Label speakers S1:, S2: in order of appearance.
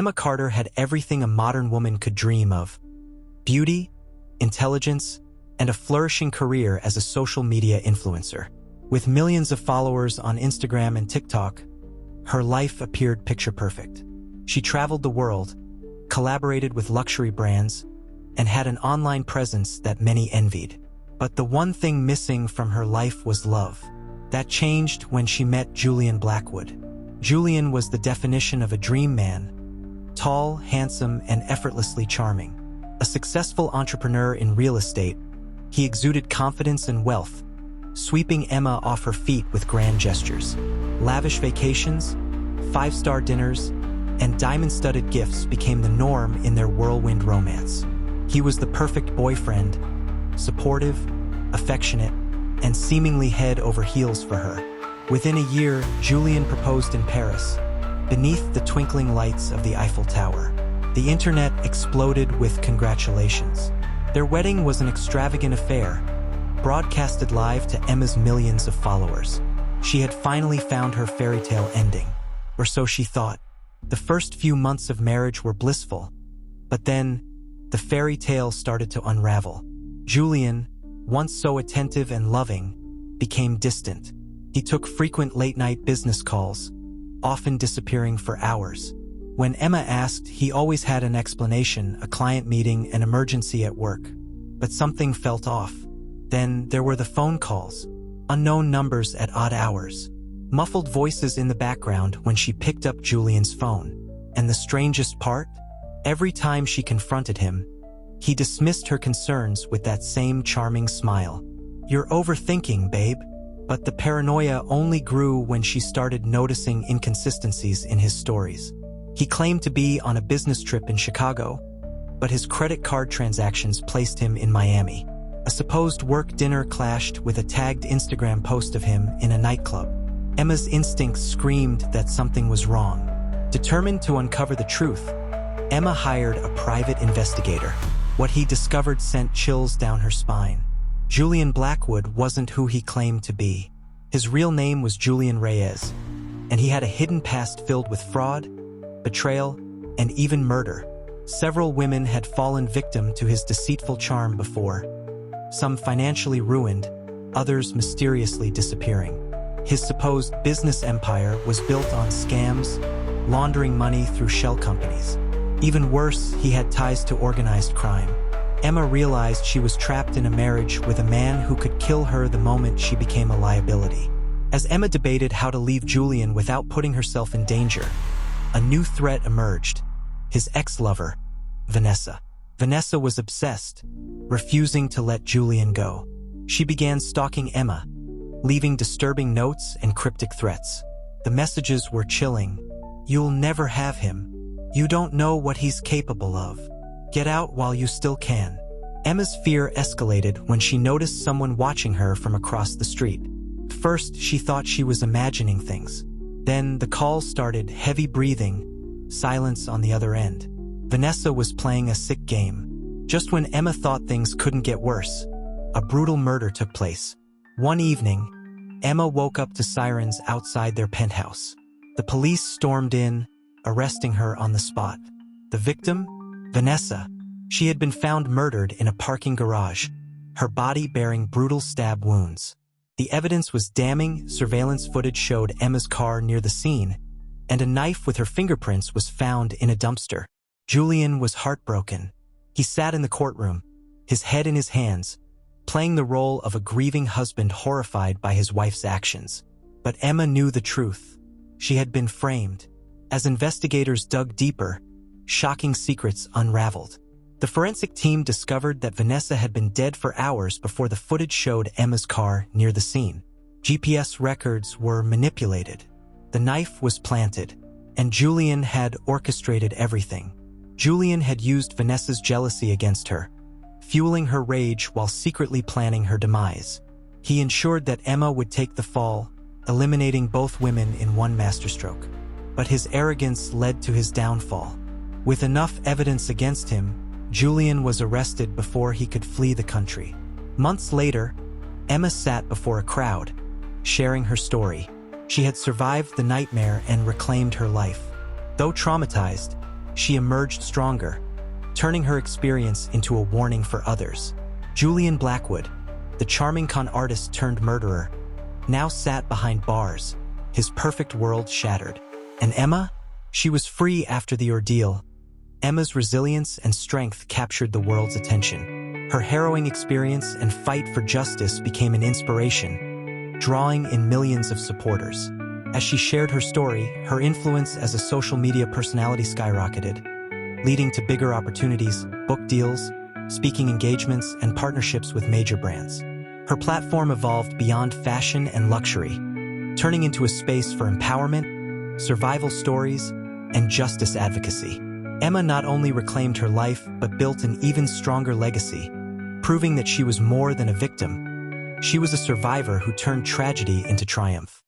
S1: Emma Carter had everything a modern woman could dream of: beauty, intelligence, and a flourishing career as a social media influencer. With millions of followers on Instagram and TikTok, her life appeared picture-perfect. She traveled the world, collaborated with luxury brands, and had an online presence that many envied. But the one thing missing from her life was love. That changed when she met Julian Blackwood. Julian was the definition of a dream man: tall, handsome, and effortlessly charming. A successful entrepreneur in real estate, he exuded confidence and wealth, sweeping Emma off her feet with grand gestures. Lavish vacations, five-star dinners, and diamond-studded gifts became the norm in their whirlwind romance. He was the perfect boyfriend, supportive, affectionate, and seemingly head over heels for her. Within a year, Julian proposed in Paris, beneath the twinkling lights of the Eiffel Tower. The internet exploded with congratulations. Their wedding was an extravagant affair, broadcasted live to Emma's millions of followers. She had finally found her fairy tale ending, or so she thought. The first few months of marriage were blissful, but then the fairy tale started to unravel. Julian, once so attentive and loving, became distant. He took frequent late-night business calls, often disappearing for hours. When Emma asked, he always had an explanation: a client meeting, an emergency at work. But something felt off. Then there were the phone calls, unknown numbers at odd hours, muffled voices in the background when she picked up Julian's phone. And the strangest part? Every time she confronted him, he dismissed her concerns with that same charming smile. "You're overthinking, babe." But the paranoia only grew when she started noticing inconsistencies in his stories. He claimed to be on a business trip in Chicago, but his credit card transactions placed him in Miami. A supposed work dinner clashed with a tagged Instagram post of him in a nightclub. Emma's instincts screamed that something was wrong. Determined to uncover the truth, Emma hired a private investigator. What he discovered sent chills down her spine. Julian Blackwood wasn't who he claimed to be. His real name was Julian Reyes, and he had a hidden past filled with fraud, betrayal, and even murder. Several women had fallen victim to his deceitful charm before, some financially ruined, others mysteriously disappearing. His supposed business empire was built on scams, laundering money through shell companies. Even worse, he had ties to organized crime. Emma realized she was trapped in a marriage with a man who could kill her the moment she became a liability. As Emma debated how to leave Julian without putting herself in danger, a new threat emerged: his ex-lover, Vanessa. Vanessa was obsessed, refusing to let Julian go. She began stalking Emma, leaving disturbing notes and cryptic threats. The messages were chilling. "You'll never have him. You don't know what he's capable of. Get out while you still can." Emma's fear escalated when she noticed someone watching her from across the street. First, she thought she was imagining things. Then the calls started: heavy breathing, silence on the other end. Vanessa was playing a sick game. Just when Emma thought things couldn't get worse, a brutal murder took place. One evening, Emma woke up to sirens outside their penthouse. The police stormed in, arresting her on the spot. The victim? Vanessa. She had been found murdered in a parking garage, her body bearing brutal stab wounds. The evidence was damning. Surveillance footage showed Emma's car near the scene, and a knife with her fingerprints was found in a dumpster. Julian was heartbroken. He sat in the courtroom, his head in his hands, playing the role of a grieving husband horrified by his wife's actions. But Emma knew the truth. She had been framed. As investigators dug deeper, shocking secrets unraveled. The forensic team discovered that Vanessa had been dead for hours before the footage showed Emma's car near the scene. GPS records were manipulated. The knife was planted, and Julian had orchestrated everything. Julian had used Vanessa's jealousy against her, fueling her rage while secretly planning her demise. He ensured that Emma would take the fall, eliminating both women in one masterstroke. But his arrogance led to his downfall. With enough evidence against him, Julian was arrested before he could flee the country. Months later, Emma sat before a crowd, sharing her story. She had survived the nightmare and reclaimed her life. Though traumatized, she emerged stronger, turning her experience into a warning for others. Julian Blackwood, the charming con artist turned murderer, now sat behind bars, his perfect world shattered. And Emma? She was free after the ordeal. Emma's resilience and strength captured the world's attention. Her harrowing experience and fight for justice became an inspiration, drawing in millions of supporters. As she shared her story, her influence as a social media personality skyrocketed, leading to bigger opportunities, book deals, speaking engagements, and partnerships with major brands. Her platform evolved beyond fashion and luxury, turning into a space for empowerment, survival stories, and justice advocacy. Emma not only reclaimed her life, but built an even stronger legacy, proving that she was more than a victim. She was a survivor who turned tragedy into triumph.